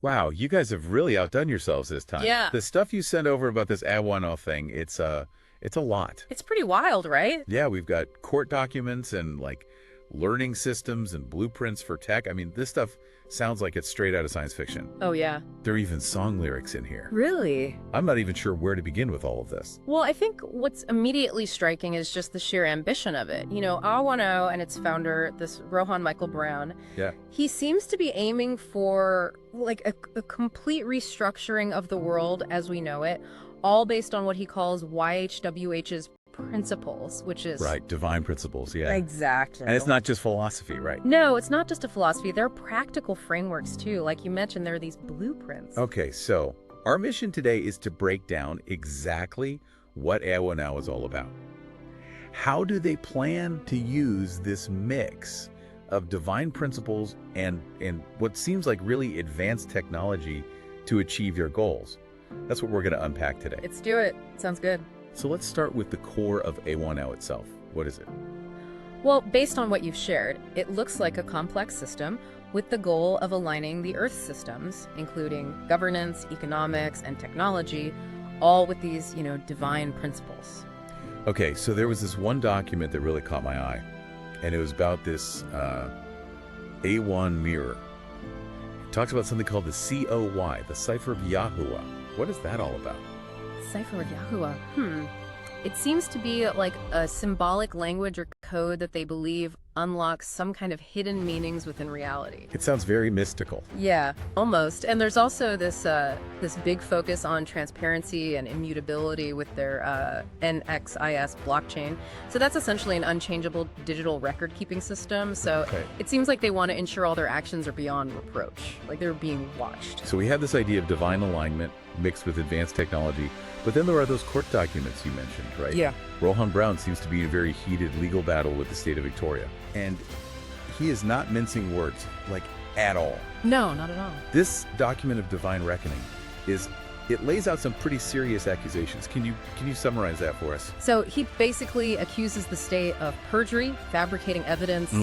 Wow, you guys have really outdone yourselves this time. Yeah. The stuff you sent over about this Awonow thing, it's a lot. It's pretty wild, right? Yeah, we've got court documents and like learning systems and blueprints for tech. I mean, this stuff sounds like it's straight out of science fiction. Oh, yeah. There are even song lyrics in here. Really? I'm not even sure where to begin with all of this. Well, I think what's immediately striking is just the sheer ambition of it. You know, Awonow and its founder, this Rohan Michael Brown, Yeah. he seems to be aiming for like a complete restructuring of the world as we know it, all based on what he calls YHWH's principles, which is... Right, divine principles, yeah. Exactly. And it's not just philosophy, right? No, it's not just a philosophy. There are practical frameworks, too. Like you mentioned, there are these blueprints. Okay, so our mission today is to break down exactly what Awonow is all about. How do they plan to use this mix of divine principles and what seems like really advanced technology to achieve their goals? That's what we're going to unpack today. Let's do it. Sounds good. So let's start with the core of Awonow itself. What is it? Well, based on what you've shared, it looks like a complex system with the goal of aligning the Earth's systems, including governance, economics, and technology, all with these, divine principles. Okay, so there was this one document that really caught my eye, and it was about this A1 mirror. It talks about something called the COY, the Cipher of Yahuwah. What is that all about? Cipher of Yahuwah. It seems to be like a symbolic language or code that they believe unlocks some kind of hidden meanings within reality. It sounds very mystical. Yeah, almost. And there's also this big focus on transparency and immutability with their NXIS blockchain. So that's essentially an unchangeable digital record-keeping system. So Okay. it seems like they want to ensure all their actions are beyond reproach, like they're being watched. So we have this idea of divine alignment mixed with advanced technology, but then there are those court documents you mentioned, right? Yeah. Rohan Brown seems to be in a very heated legal battle with the state of Victoria. And he is not mincing words, like, at all. No, not at all. This document of divine reckoning it lays out some pretty serious accusations. Can you summarize that for us? So he basically accuses the state of perjury, fabricating evidence,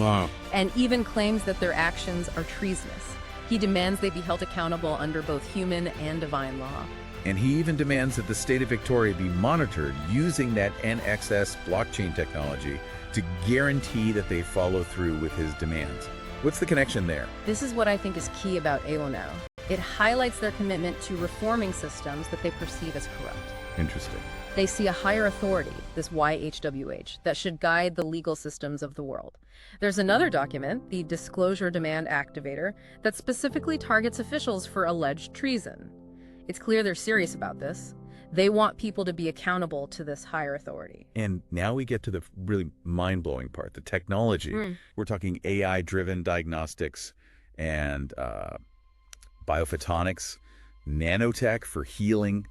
and even claims that their actions are treasonous. He demands they be held accountable under both human and divine law. And he even demands that the state of Victoria be monitored using that NXS blockchain technology to guarantee that they follow through with his demands. What's the connection there? This is what I think is key about Awonow. It highlights their commitment to reforming systems that they perceive as corrupt. Interesting. They see a higher authority, this YHWH, that should guide the legal systems of the world. There's another document, the Disclosure Demand Activator, that specifically targets officials for alleged treason. It's clear they're serious about this. They want people to be accountable to this higher authority. And now we get to the really mind-blowing part, the technology. We're talking AI-driven diagnostics and biophotonics, nanotech for healing.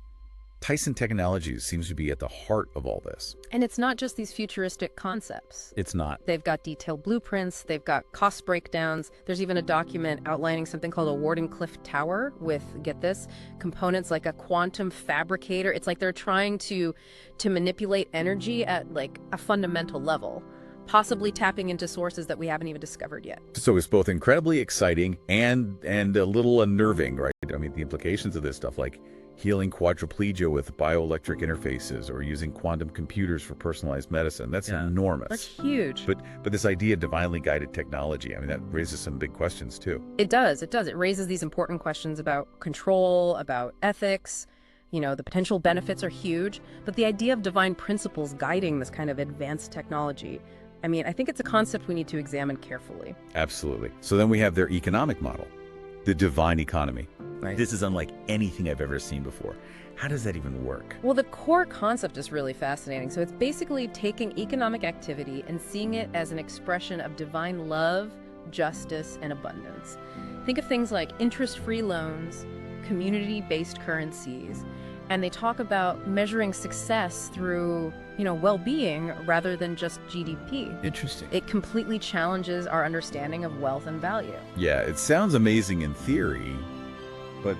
Tyson Technologies seems to be at the heart of all this. And it's not just these futuristic concepts. It's not. They've got detailed blueprints, they've got cost breakdowns. There's even a document outlining something called a Wardenclyffe Tower with, get this, components like a quantum fabricator. It's like they're trying to manipulate energy at like a fundamental level, possibly tapping into sources that we haven't even discovered yet. So it's both incredibly exciting and a little unnerving, right? I mean, the implications of this stuff, like healing quadriplegia with bioelectric interfaces or using quantum computers for personalized medicine. That's enormous. That's huge. But this idea of divinely guided technology, I mean, that raises some big questions too. It does. It raises these important questions about control, about ethics. The potential benefits are huge, but the idea of divine principles guiding this kind of advanced technology, I mean, I think it's a concept we need to examine carefully. Absolutely. So then we have their economic model, the divine economy. Right. This is unlike anything I've ever seen before. How does that even work? Well, the core concept is really fascinating. So it's basically taking economic activity and seeing it as an expression of divine love, justice, and abundance. Think of things like interest-free loans, community-based currencies, and they talk about measuring success through, well-being rather than just GDP. Interesting. It completely challenges our understanding of wealth and value. Yeah, it sounds amazing in theory, but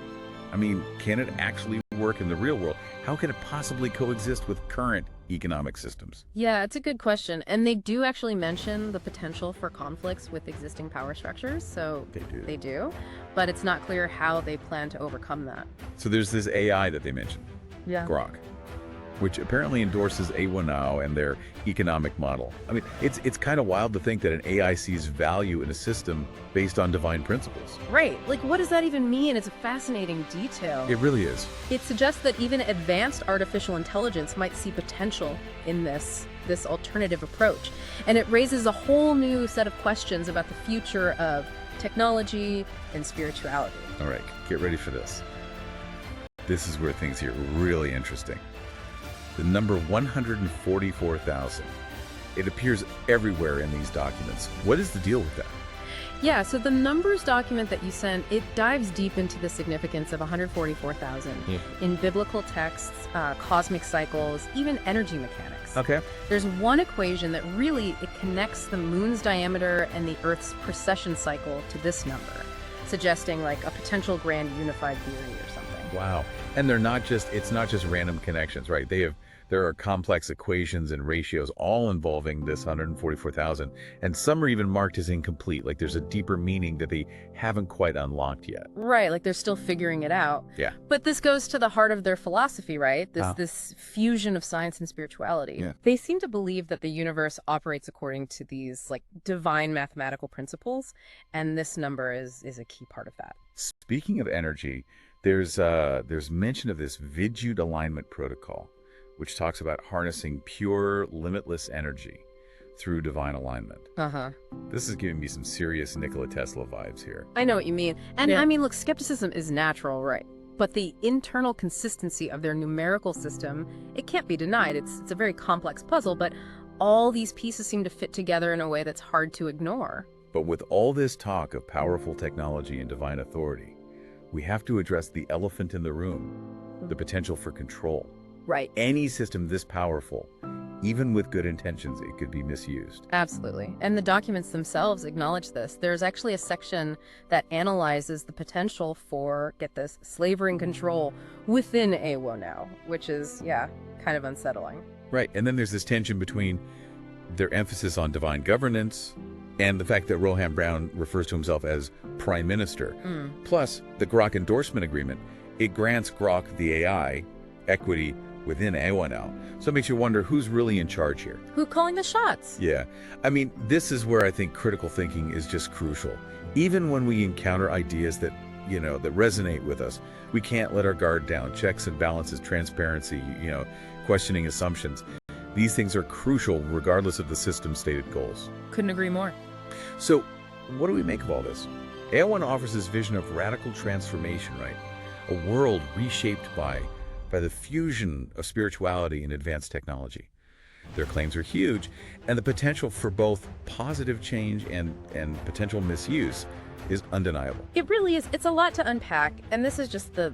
I mean, can it actually work in the real world? How can it possibly coexist with current economic systems? Yeah, it's a good question. And they do actually mention the potential for conflicts with existing power structures. So They do. they do. But it's not clear how they plan to overcome that. So there's this AI that they mentioned, Yeah. Grok, which apparently endorses Awonow and their economic model. I mean, it's kind of wild to think that an AI sees value in a system based on divine principles. Right. Like, what does that even mean? It's a fascinating detail. It really is. It suggests that even advanced artificial intelligence might see potential in this alternative approach. And it raises a whole new set of questions about the future of technology and spirituality. All right, get ready for this. This is where things get really interesting. The number 144,000. It appears everywhere in these documents. What is the deal with that? Yeah, so the numbers document that you sent, it dives deep into the significance of 144,000 in biblical texts, cosmic cycles, even energy mechanics. Okay. There's one equation that really it connects the moon's diameter and the Earth's precession cycle to this number, suggesting like a potential grand unified theory or something. Wow. And it's not just random connections, right? There are complex equations and ratios all involving this 144,000, and some are even marked as incomplete, like there's a deeper meaning that they haven't quite unlocked yet. Right, like they're still figuring it out. Yeah. But this goes to the heart of their philosophy, right? This fusion of science and spirituality. Yeah. They seem to believe that the universe operates according to these like divine mathematical principles, and this number is a key part of that. Speaking of energy, there's mention of this Vidyut alignment protocol, which talks about harnessing pure, limitless energy through divine alignment. Uh-huh. This is giving me some serious Nikola Tesla vibes here. I know what you mean. And Yeah. I mean, look, skepticism is natural, right? But the internal consistency of their numerical system, it can't be denied. It's a very complex puzzle, but all these pieces seem to fit together in a way that's hard to ignore. But with all this talk of powerful technology and divine authority, we have to address the elephant in the room, the potential for control. Right. Any system this powerful, even with good intentions, it could be misused. Absolutely. And the documents themselves acknowledge this. There's actually a section that analyzes the potential for, get this, slavery and control within Awonow, which is, yeah, kind of unsettling. Right, and then there's this tension between their emphasis on divine governance and the fact that Rohan Brown refers to himself as Prime Minister. Plus, the Grok endorsement agreement, it grants Grok, the AI, equity within Awonow. So it makes you wonder who's really in charge here. Who's calling the shots? Yeah, I mean, this is where I think critical thinking is just crucial. Even when we encounter ideas that, that resonate with us, we can't let our guard down. Checks and balances, transparency, questioning assumptions. These things are crucial regardless of the system's stated goals. Couldn't agree more. So, what do we make of all this? Awonow offers this vision of radical transformation, right? A world reshaped by the fusion of spirituality and advanced technology. Their claims are huge, and the potential for both positive change and potential misuse is undeniable. It really is. It's a lot to unpack, and this is just the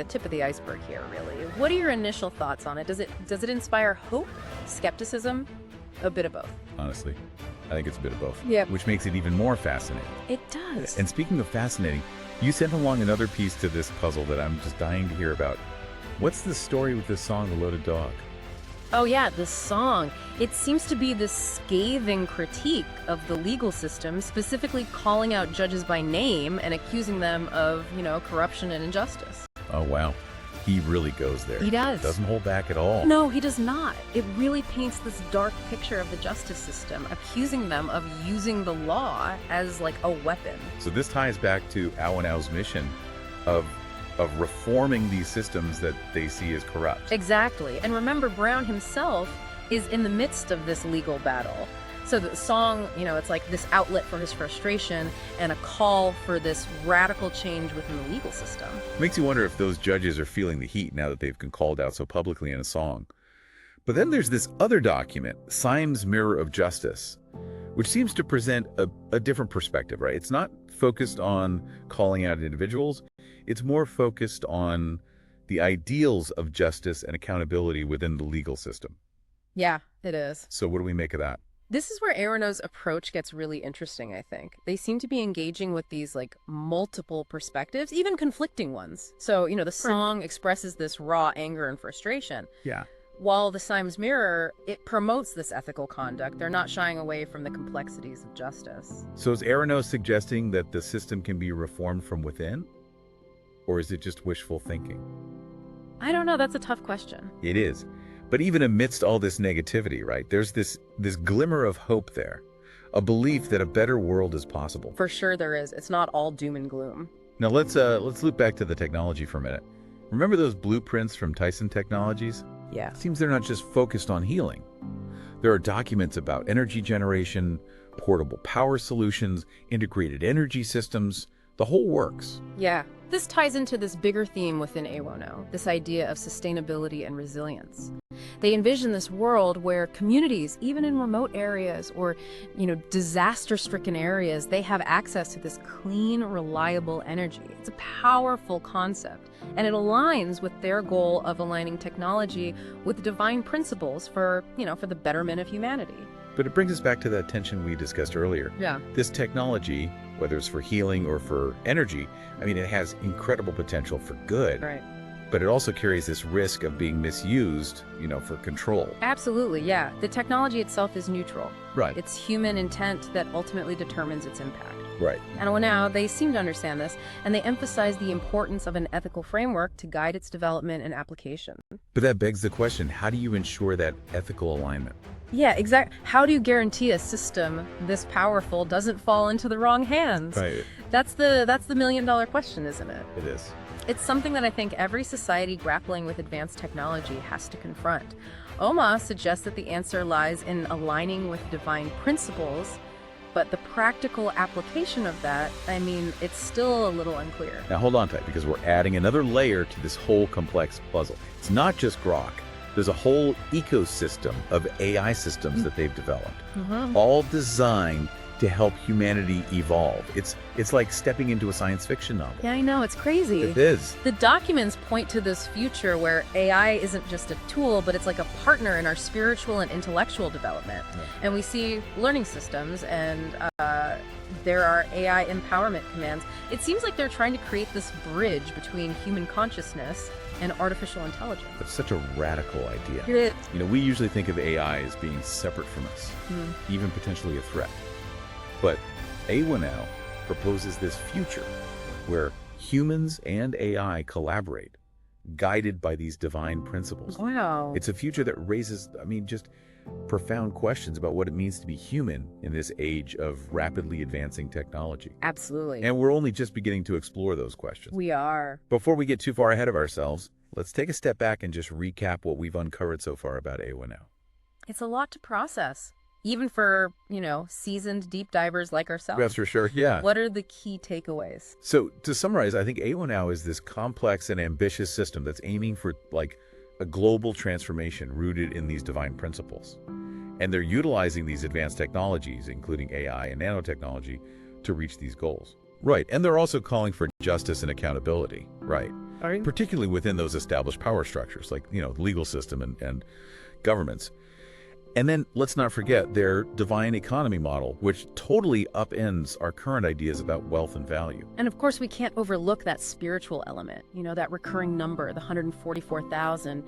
tip of the iceberg here, really. What are your initial thoughts on it? Does it inspire hope, skepticism, a bit of both? Honestly, I think it's a bit of both. Yep. Which makes it even more fascinating. It does. And speaking of fascinating, you sent along another piece to this puzzle that I'm just dying to hear about. What's the story with this song, The Loaded Dog? Oh yeah, this song. It seems to be this scathing critique of the legal system, specifically calling out judges by name and accusing them of, corruption and injustice. Oh, wow. He really goes there. He does. Doesn't hold back at all. No, he does not. It really paints this dark picture of the justice system, accusing them of using the law as like a weapon. So this ties back to Awonow's mission of reforming these systems that they see as corrupt. Exactly. And remember, Brown himself is in the midst of this legal battle. So the song, it's like this outlet for his frustration and a call for this radical change within the legal system. Makes you wonder if those judges are feeling the heat now that they've been called out so publicly in a song. But then there's this other document, Syme's Mirror of Justice, which seems to present a different perspective, right? It's not focused on calling out individuals. It's more focused on the ideals of justice and accountability within the legal system. Yeah, it is. So what do we make of that? This is where Aronow's approach gets really interesting, I think. They seem to be engaging with these like multiple perspectives, even conflicting ones. So, the song expresses this raw anger and frustration, Yeah. while the Sims Mirror, it promotes this ethical conduct. They're not shying away from the complexities of justice. So is Aronow suggesting that the system can be reformed from within? Or is it just wishful thinking? I don't know, that's a tough question. It is. But even amidst all this negativity, right, there's this glimmer of hope there, a belief that a better world is possible. For sure there is. It's not all doom and gloom. Now let's loop back to the technology for a minute. Remember those blueprints from Tyson Technologies? Yeah. It seems they're not just focused on healing. There are documents about energy generation, portable power solutions, integrated energy systems, the whole works. Yeah. This ties into this bigger theme within Awonow, this idea of sustainability and resilience. They envision this world where communities, even in remote areas or, disaster-stricken areas, they have access to this clean, reliable energy. It's a powerful concept, and it aligns with their goal of aligning technology with divine principles for the betterment of humanity. But it brings us back to that tension we discussed earlier. Yeah. This technology, whether it's for healing or for energy, it has incredible potential for good. Right. But it also carries this risk of being misused, for control. Absolutely, yeah. The technology itself is neutral. Right. It's human intent that ultimately determines its impact. Right. And Awonow, they seem to understand this, and they emphasize the importance of an ethical framework to guide its development and application. But that begs the question, how do you ensure that ethical alignment? Yeah, exactly. How do you guarantee a system this powerful doesn't fall into the wrong hands? Right. That's the million-dollar question, isn't it? It is. It's something that I think every society grappling with advanced technology has to confront. Oma suggests that the answer lies in aligning with divine principles, but the practical application of that, it's still a little unclear. Now hold on tight, because we're adding another layer to this whole complex puzzle. It's not just Grok. There's a whole ecosystem of AI systems that they've developed, all designed to help humanity evolve. It's like stepping into a science fiction novel. Yeah, I know, it's crazy. It is. The documents point to this future where AI isn't just a tool, but it's like a partner in our spiritual and intellectual development. Yeah. And we see learning systems, and there are AI empowerment commands. It seems like they're trying to create this bridge between human consciousness and artificial intelligence. That's such a radical idea. It is. We usually think of AI as being separate from us, even potentially a threat. But Awonow proposes this future where humans and AI collaborate, guided by these divine principles. Wow. It's a future that raises, just profound questions about what it means to be human in this age of rapidly advancing technology. Absolutely. And we're only just beginning to explore those questions. We are. Before we get too far ahead of ourselves, let's take a step back and just recap what we've uncovered so far about Awonow. It's a lot to process, even for, seasoned deep divers like ourselves. That's for sure, yeah. What are the key takeaways? So to summarize, I think Awonow is this complex and ambitious system that's aiming for a global transformation rooted in these divine principles. And they're utilizing these advanced technologies, including AI and nanotechnology, to reach these goals. Right, and they're also calling for justice and accountability, right? Particularly within those established power structures, like, the legal system and governments. And then let's not forget their divine economy model, which totally upends our current ideas about wealth and value. And of course, we can't overlook that spiritual element, that recurring number, the 144,000.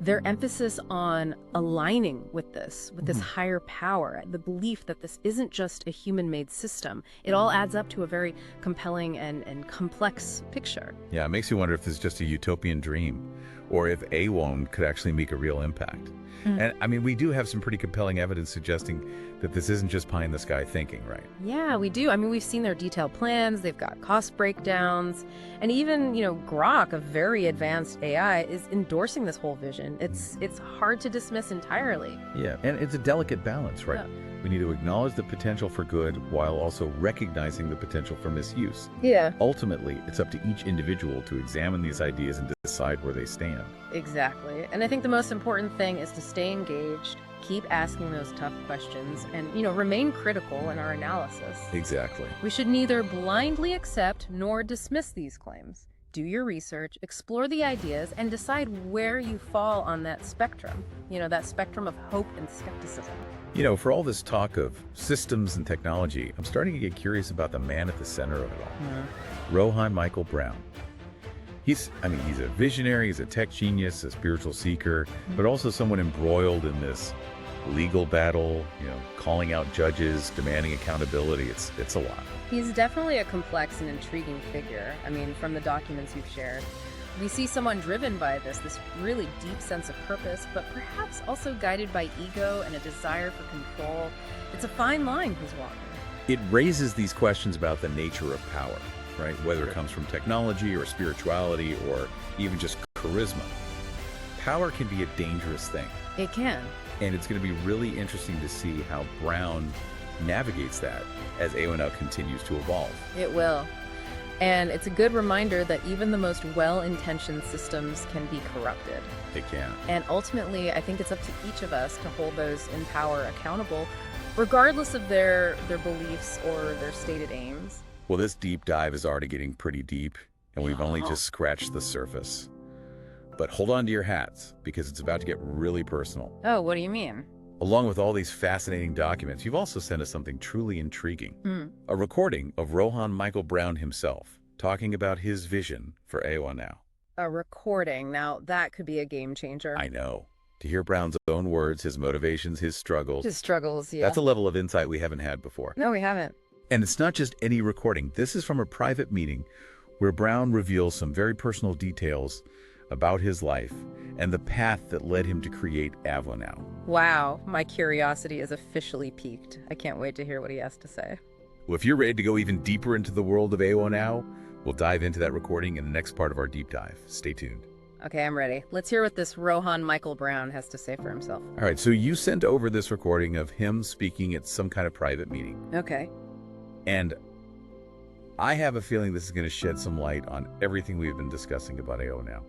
Their emphasis on aligning with this higher power, the belief that this isn't just a human-made system. It all adds up to a very compelling and complex picture. Yeah, it makes you wonder if this is just a utopian dream, or if Awonow could actually make a real impact. And we do have some pretty compelling evidence suggesting that this isn't just pie-in-the-sky thinking, right? Yeah, we do. We've seen their detailed plans. They've got cost breakdowns. And even, Grok, a very advanced AI, is endorsing this whole vision. It's hard to dismiss entirely. Yeah, and it's a delicate balance, right? Yeah. We need to acknowledge the potential for good while also recognizing the potential for misuse. Yeah. Ultimately, it's up to each individual to examine these ideas and decide where they stand. Exactly. And I think the most important thing is to stay engaged, keep asking those tough questions, and, remain critical in our analysis. Exactly. We should neither blindly accept nor dismiss these claims. do your research, explore the ideas, and decide where you fall on that spectrum. That spectrum of hope and skepticism. For all this talk of systems and technology, I'm starting to get curious about the man at the center of it all. Rohan Michael Brown. He's a visionary, he's a tech genius, a spiritual seeker, but also someone embroiled in this legal battle, calling out judges, demanding accountability. It's a lot. He's definitely a complex and intriguing figure. From the documents you've shared, we see someone driven by this really deep sense of purpose, but perhaps also guided by ego and a desire for control. It's a fine line he's walking. It raises these questions about the nature of power, right? Whether it comes from technology or spirituality or even just charisma. Power can be a dangerous thing. It can. And it's going to be really interesting to see how Brown navigates that as Awonow continues to evolve. It will. And it's a good reminder that even the most well-intentioned systems can be corrupted. They can. And ultimately, I think it's up to each of us to hold those in power accountable, regardless of their beliefs or their stated aims. Well, this deep dive is already getting pretty deep, and we've only just scratched the surface. But hold on to your hats, because it's about to get really personal. Oh, what do you mean? Along with all these fascinating documents, you've also sent us something truly intriguing. A recording of Rohan Michael Brown himself, talking about his vision for Awonow. A recording. Now, that could be a game changer. I know. To hear Brown's own words, his motivations, his struggles. His struggles, yeah. That's a level of insight we haven't had before. No, we haven't. And it's not just any recording. This is from a private meeting where Brown reveals some very personal details about his life and the path that led him to create Awonow. Wow, my curiosity is officially piqued. I can't wait to hear what he has to say. Well, if you're ready to go even deeper into the world of Awonow, we'll dive into that recording in the next part of our deep dive. Stay tuned. Okay, I'm ready. Let's hear what this Rohan Michael Brown has to say for himself. All right, so you sent over this recording of him speaking at some kind of private meeting. Okay. And I have a feeling this is going to shed some light on everything we've been discussing about Awonow.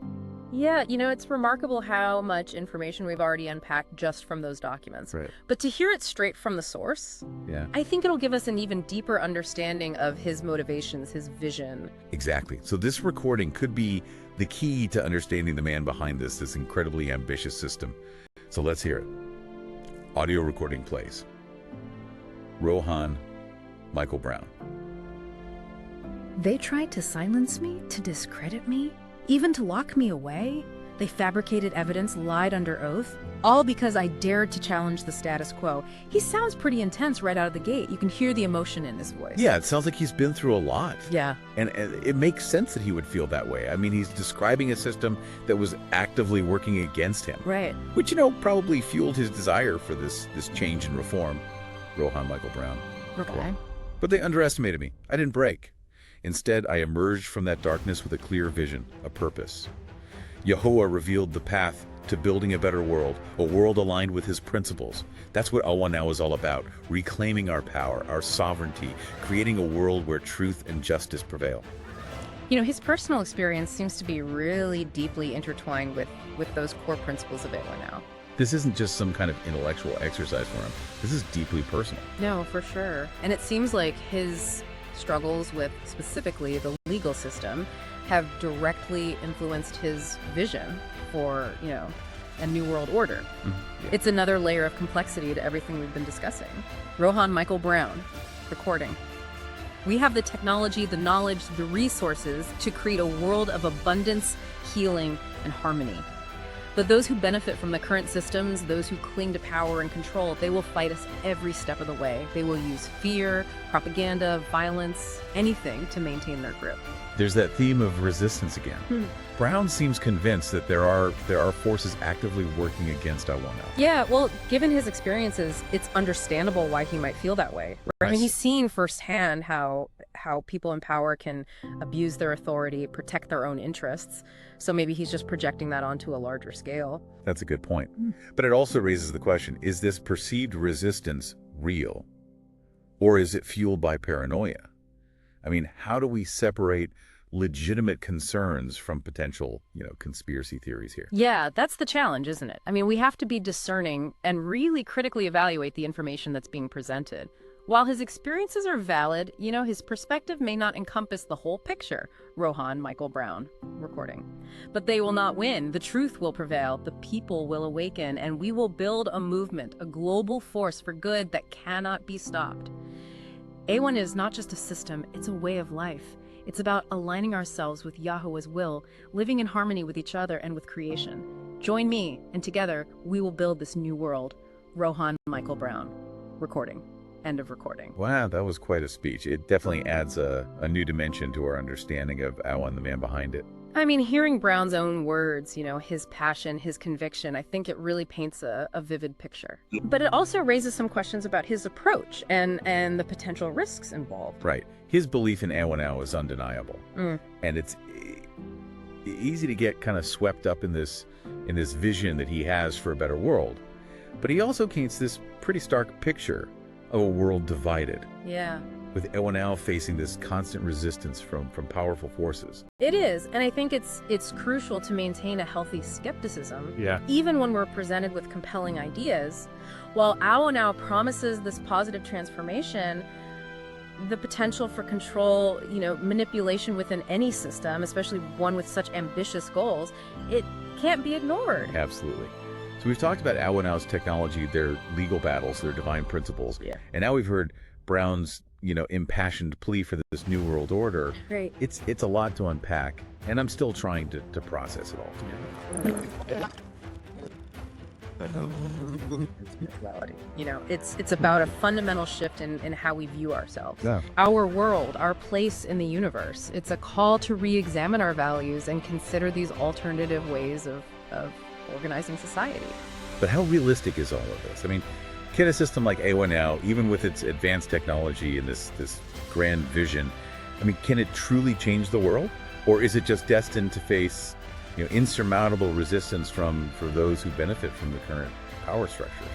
Yeah, it's remarkable how much information we've already unpacked just from those documents. Right. But to hear it straight from the source, I think it'll give us an even deeper understanding of his motivations, his vision. Exactly. So this recording could be the key to understanding the man behind this incredibly ambitious system. So let's hear it. Audio recording plays. Rohan Michael Brown. They tried to silence me, to discredit me, even to lock me away. They fabricated evidence, lied under oath, all because I dared to challenge the status quo. He sounds pretty intense right out of the gate. You can hear the emotion in his voice. Yeah, it sounds like he's been through a lot. Yeah. And it makes sense that he would feel that way. He's describing a system that was actively working against him. Right. Which, probably fueled his desire for this change and reform. Rohan Michael Brown. Okay. But they underestimated me. I didn't break. Instead, I emerged from that darkness with a clear vision, a purpose. Yahuwah revealed the path to building a better world, a world aligned with his principles. That's what Awonow is all about, reclaiming our power, our sovereignty, creating a world where truth and justice prevail. His personal experience seems to be really deeply intertwined with those core principles of Awonow. This isn't just some kind of intellectual exercise for him. This is deeply personal. No, for sure. And it seems like his struggles with specifically the legal system have directly influenced his vision for, a new world order. Yeah. It's another layer of complexity to everything we've been discussing. Rohan Michael Brown, recording. We have the technology, the knowledge, the resources to create a world of abundance, healing, and harmony. But those who benefit from the current systems, those who cling to power and control, they will fight us every step of the way. They will use fear, propaganda, violence, anything to maintain their grip. There's that theme of resistance again. Brown seems convinced that there are forces actively working against Awonow. Yeah, well, given his experiences, it's understandable why he might feel that way. Right? He's seen firsthand how people in power can abuse their authority, protect their own interests. So maybe he's just projecting that onto a larger scale. That's a good point. But it also raises the question, is this perceived resistance real? Or is it fueled by paranoia? How do we separate legitimate concerns from potential, conspiracy theories here? Yeah, that's the challenge, isn't it? We have to be discerning and really critically evaluate the information that's being presented. While his experiences are valid, his perspective may not encompass the whole picture. Rohan Michael Brown, recording. But they will not win. The truth will prevail. The people will awaken, and we will build a movement, a global force for good that cannot be stopped. A1 is not just a system, it's a way of life. It's about aligning ourselves with Yahweh's will, living in harmony with each other and with creation. Join me, and together we will build this new world. Rohan Michael Brown, recording. End of recording. Wow, that was quite a speech. It definitely adds a new dimension to our understanding of Awan, the man behind it. I mean, hearing Brown's own words, his passion, his conviction, I think it really paints a vivid picture. But it also raises some questions about his approach and the potential risks involved. Right. His belief in Awonow is undeniable. And it's easy to get kind of swept up in this vision that he has for a better world. But he also paints this pretty stark picture of a world divided. Yeah. With Awonow facing this constant resistance from powerful forces. It is, and I think it's crucial to maintain a healthy skepticism, even when we're presented with compelling ideas. While Awonow promises this positive transformation, the potential for control, manipulation within any system, especially one with such ambitious goals, it can't be ignored. Absolutely. So we've talked about Awonow's technology, their legal battles, their divine principles, and now we've heard Brown's impassioned plea for this new world order. Right. It's a lot to unpack, and I'm still trying to process it all. It's about a fundamental shift in how we view ourselves. Yeah. Our world, our place in the universe. It's a call to re-examine our values and consider these alternative ways of organizing society. But how realistic is all of this? I mean, can a system like Awonow, even with its advanced technology and this grand vision, can it truly change the world? Or is it just destined to face insurmountable resistance for those who benefit from the current power structures?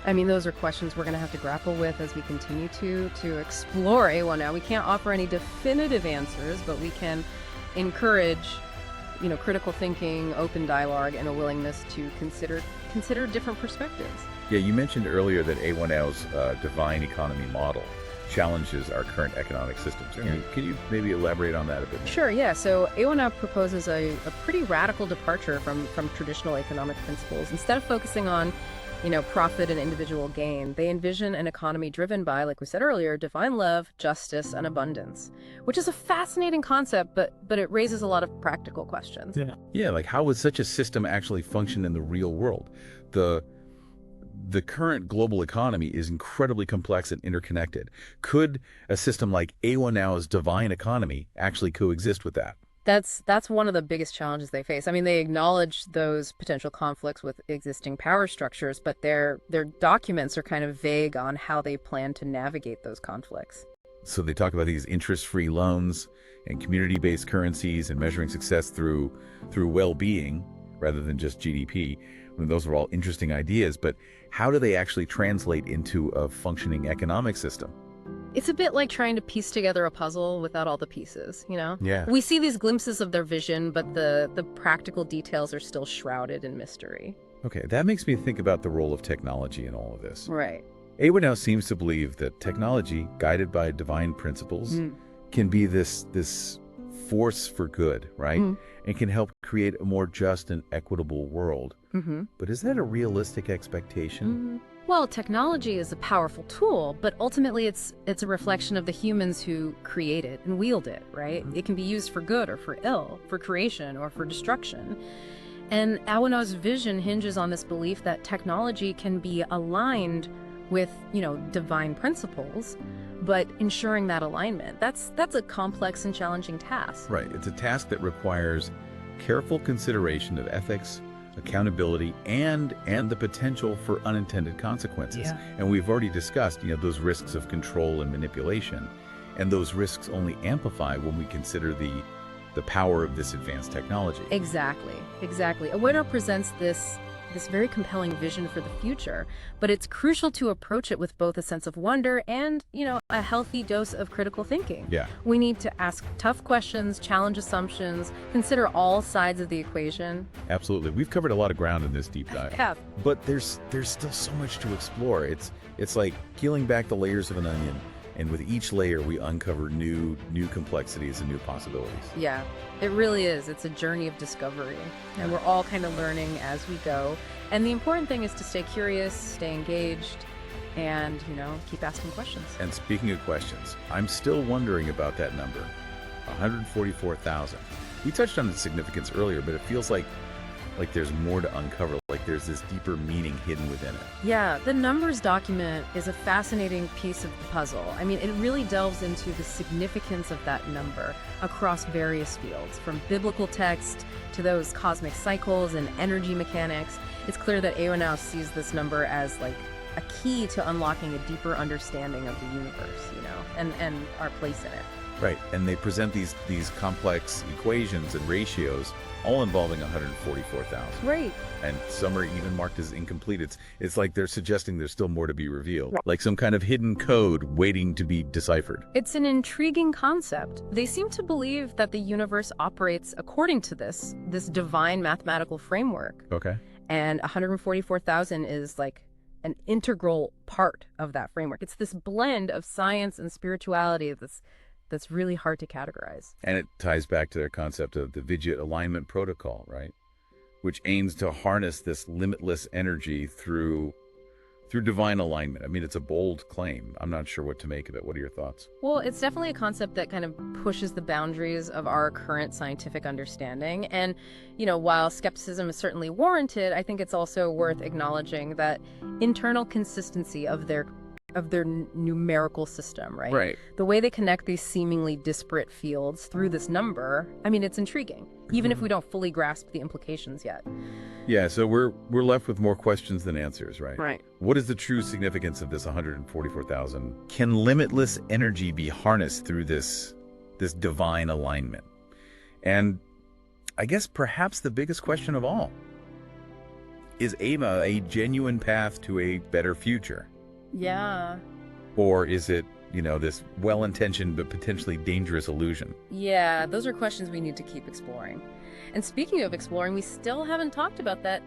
Those are questions we're going to have to grapple with as we continue to explore Awonow. We can't offer any definitive answers, but we can encourage critical thinking, open dialogue, and a willingness to consider different perspectives. Yeah, you mentioned earlier that Awonow's divine economy model challenges our current economic systems. Can you maybe elaborate on that a bit more? Sure, yeah. So Awonow proposes a pretty radical departure from traditional economic principles. Instead of focusing on profit and individual gain, they envision an economy driven by, like we said earlier, divine love, justice, and abundance, which is a fascinating concept, but it raises a lot of practical questions. Yeah, like how would such a system actually function in the real world? The current global economy is incredibly complex and interconnected. Could a system like Awonow's divine economy actually coexist with that? That's one of the biggest challenges they face. They acknowledge those potential conflicts with existing power structures, but their documents are kind of vague on how they plan to navigate those conflicts. So they talk about these interest-free loans and community-based currencies and measuring success through well-being rather than just GDP. Those are all interesting ideas, but how do they actually translate into a functioning economic system? It's a bit like trying to piece together a puzzle without all the pieces, Yeah. We see these glimpses of their vision, but the practical details are still shrouded in mystery. Okay, that makes me think about the role of technology in all of this. Right. Awonow seems to believe that technology, guided by divine principles, can be this force for good, right? And can help create a more just and equitable world. But is that a realistic expectation? Well, technology is a powerful tool, but ultimately it's a reflection of the humans who create it and wield it, right? It can be used for good or for ill, for creation or for destruction. And Awonow's vision hinges on this belief that technology can be aligned with, divine principles, but ensuring that alignment, that's a complex and challenging task. Right. It's a task that requires careful consideration of ethics, accountability, and the potential for unintended consequences. Yeah. And we've already discussed, those risks of control and manipulation. And those risks only amplify when we consider the power of this advanced technology. Exactly. Awonow presents this this very compelling vision for the future, but it's crucial to approach it with both a sense of wonder and, a healthy dose of critical thinking. Yeah. We need to ask tough questions, challenge assumptions, consider all sides of the equation. Absolutely. We've covered a lot of ground in this deep dive. Yeah. But there's still so much to explore. It's like peeling back the layers of an onion, and with each layer we uncover new complexities and new possibilities. Yeah, it really is. It's a journey of discovery, and we're all kind of learning as we go. And the important thing is to stay curious, stay engaged, and, keep asking questions. And speaking of questions, I'm still wondering about that number, 144,000. We touched on its significance earlier, but it feels like there's more to uncover, like there's this deeper meaning hidden within it. Yeah, the numbers document is a fascinating piece of the puzzle. I mean, it really delves into the significance of that number across various fields, from biblical text to those cosmic cycles and energy mechanics. It's clear that Awonow sees this number as like a key to unlocking a deeper understanding of the universe, and our place in it. Right, and they present these complex equations and ratios, all involving 144,000. Right. And some are even marked as incomplete. It's like they're suggesting there's still more to be revealed, like some kind of hidden code waiting to be deciphered. It's an intriguing concept. They seem to believe that the universe operates according to this divine mathematical framework. Okay. And 144,000 is like an integral part of that framework. It's this blend of science and spirituality that's really hard to categorize. And it ties back to their concept of the Vidyot alignment protocol, right? Which aims to harness this limitless energy through divine alignment. I mean, it's a bold claim. I'm not sure what to make of it. What are your thoughts? Well, it's definitely a concept that kind of pushes the boundaries of our current scientific understanding. And, while skepticism is certainly warranted, I think it's also worth acknowledging that internal consistency of their numerical system, right? Right. The way they connect these seemingly disparate fields through this number, I mean, it's intriguing, even if we don't fully grasp the implications yet. Yeah, so we're left with more questions than answers, right? Right. What is the true significance of this 144,000? Can limitless energy be harnessed through this divine alignment? And I guess perhaps the biggest question of all, is AIMA a genuine path to a better future? Yeah. Or is it, this well-intentioned but potentially dangerous illusion? Yeah, those are questions we need to keep exploring. And speaking of exploring, we still haven't talked about that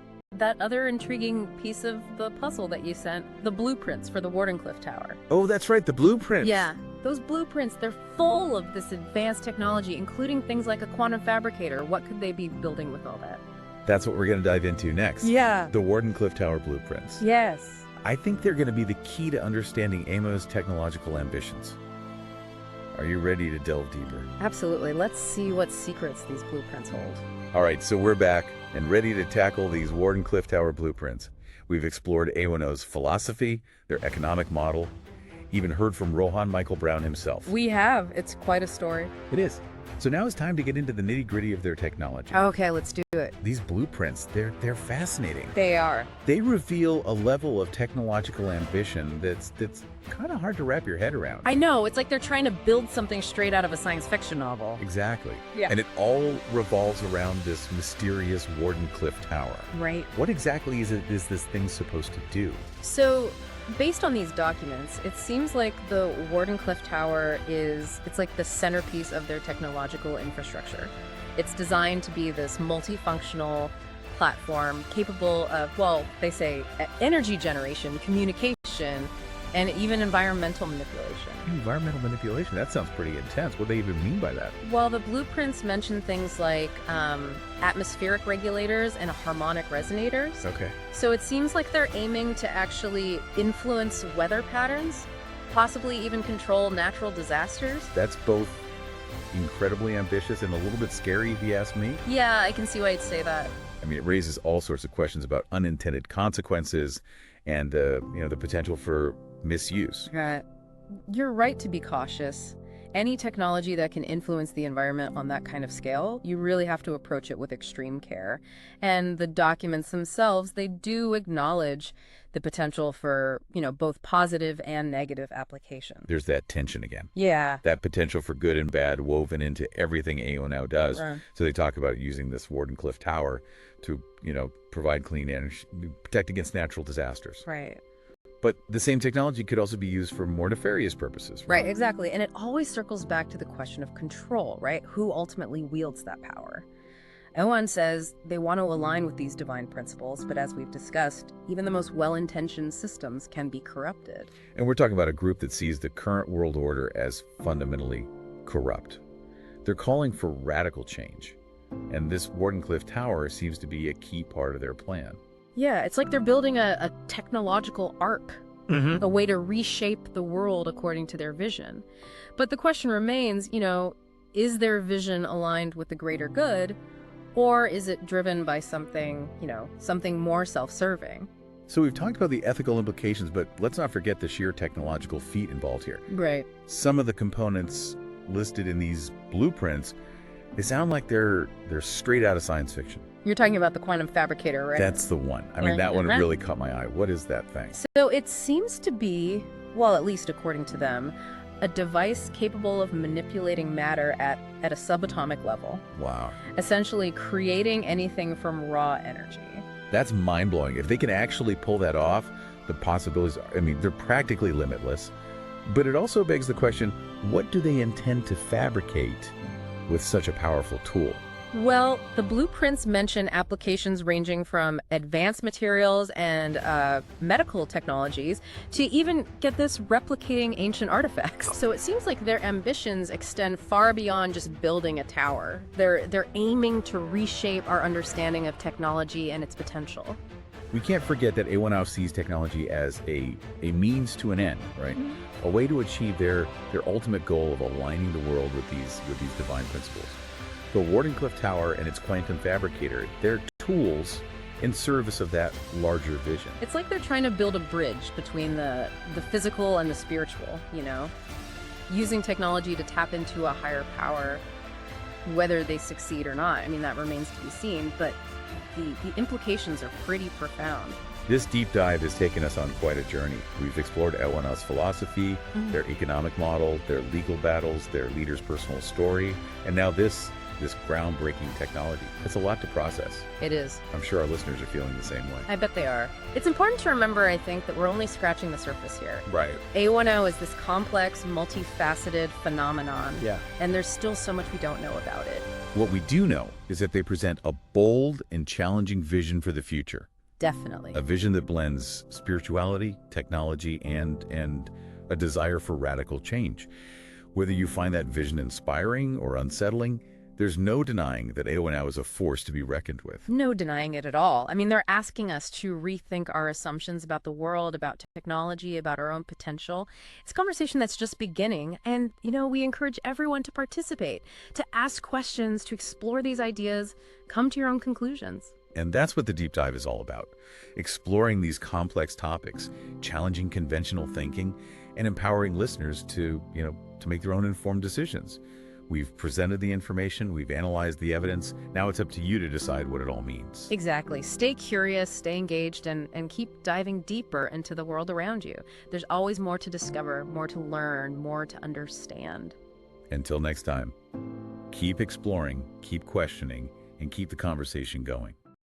other intriguing piece of the puzzle that you sent, the blueprints for the Wardenclyffe Tower. Oh, that's right, the blueprints. Yeah, those blueprints, they're full of this advanced technology, including things like a quantum fabricator. What could they be building with all that? That's what we're going to dive into next. Yeah. The Wardenclyffe Tower blueprints. Yes. I think they're going to be the key to understanding AIMA's technological ambitions. Are you ready to delve deeper? Absolutely. Let's see what secrets these blueprints hold. All right, so we're back and ready to tackle these Wardenclyffe Tower blueprints. We've explored Awonow's philosophy, their economic model, even heard from Rohan Michael Brown himself. We have. It's quite a story. It is. So now it's time to get into the nitty-gritty of their technology. Okay, let's do it. These blueprints, they're fascinating. They are. They reveal a level of technological ambition that's kind of hard to wrap your head around. I know. It's like they're trying to build something straight out of a science fiction novel. Exactly. Yeah. And it all revolves around this mysterious Wardenclyffe Tower. Right. What exactly is this thing supposed to do? So, based on these documents, it seems like the Wardenclyffe Tower it's like the centerpiece of their technological infrastructure. It's designed to be this multifunctional platform capable of, well, they say energy generation, communication, and even environmental manipulation. Environmental manipulation? That sounds pretty intense. What do they even mean by that? Well, the blueprints mention things like atmospheric regulators and harmonic resonators. Okay. So it seems like they're aiming to actually influence weather patterns, possibly even control natural disasters. That's both incredibly ambitious and a little bit scary, if you ask me. Yeah, I can see why you'd say that. I mean, it raises all sorts of questions about unintended consequences and the potential for misuse. Right. You're right to be cautious. Any technology that can influence the environment on that kind of scale, you really have to approach it with extreme care. And the documents themselves, they do acknowledge the potential for, both positive and negative applications. There's that tension again. Yeah. That potential for good and bad woven into everything Awonow does. Right. So they talk about using this Wardenclyffe Tower to, provide clean energy, protect against natural disasters. Right. But the same technology could also be used for more nefarious purposes. Right, exactly. And it always circles back to the question of control, right? Who ultimately wields that power? Owen says they want to align with these divine principles, but as we've discussed, even the most well-intentioned systems can be corrupted. And we're talking about a group that sees the current world order as fundamentally corrupt. They're calling for radical change. And this Wardenclyffe Tower seems to be a key part of their plan. Yeah, it's like they're building a technological ark, a way to reshape the world according to their vision. But the question remains, is their vision aligned with the greater good, or is it driven by something, something more self-serving? So we've talked about the ethical implications, but let's not forget the sheer technological feat involved here. Right. Some of the components listed in these blueprints, they sound like they're straight out of science fiction. You're talking about the quantum fabricator, right? That's the one. I mean, that one really caught my eye. What is that thing? So it seems to be, well, at least according to them, a device capable of manipulating matter at a subatomic level. Wow. Essentially creating anything from raw energy. That's mind-blowing. If they can actually pull that off, the possibilities, they're practically limitless. But it also begs the question, what do they intend to fabricate with such a powerful tool? Well, the blueprints mention applications ranging from advanced materials and medical technologies to even, get this, replicating ancient artifacts. So it seems like their ambitions extend far beyond just building a tower. They're aiming to reshape our understanding of technology and its potential. We can't forget that Awonow sees technology as a means to an end, right? A way to achieve their ultimate goal of aligning the world with these divine principles. The Wardenclyffe Tower and its quantum fabricator, they're tools in service of that larger vision. It's like they're trying to build a bridge between the physical and the spiritual, using technology to tap into a higher power. Whether they succeed or not, that remains to be seen, but the implications are pretty profound. This deep dive has taken us on quite a journey. We've explored Awonow's philosophy, their economic model, their legal battles, their leader's personal story, and now this groundbreaking technology. It's a lot to process. It is. I'm sure our listeners are feeling the same way. I bet they are. It's important to remember, I think, that we're only scratching the surface here. Right. Awonow is this complex, multifaceted phenomenon. Yeah. And there's still so much we don't know about it. What we do know is that they present a bold and challenging vision for the future. Definitely. A vision that blends spirituality, technology, and a desire for radical change. Whether you find that vision inspiring or unsettling, there's no denying that Awonow is a force to be reckoned with. No denying it at all. They're asking us to rethink our assumptions about the world, about technology, about our own potential. It's a conversation that's just beginning. And, we encourage everyone to participate, to ask questions, to explore these ideas, come to your own conclusions. And that's what the deep dive is all about. Exploring these complex topics, challenging conventional thinking, and empowering listeners to make their own informed decisions. We've presented the information, we've analyzed the evidence. Now it's up to you to decide what it all means. Exactly. Stay curious, stay engaged, and keep diving deeper into the world around you. There's always more to discover, more to learn, more to understand. Until next time, keep exploring, keep questioning, and keep the conversation going.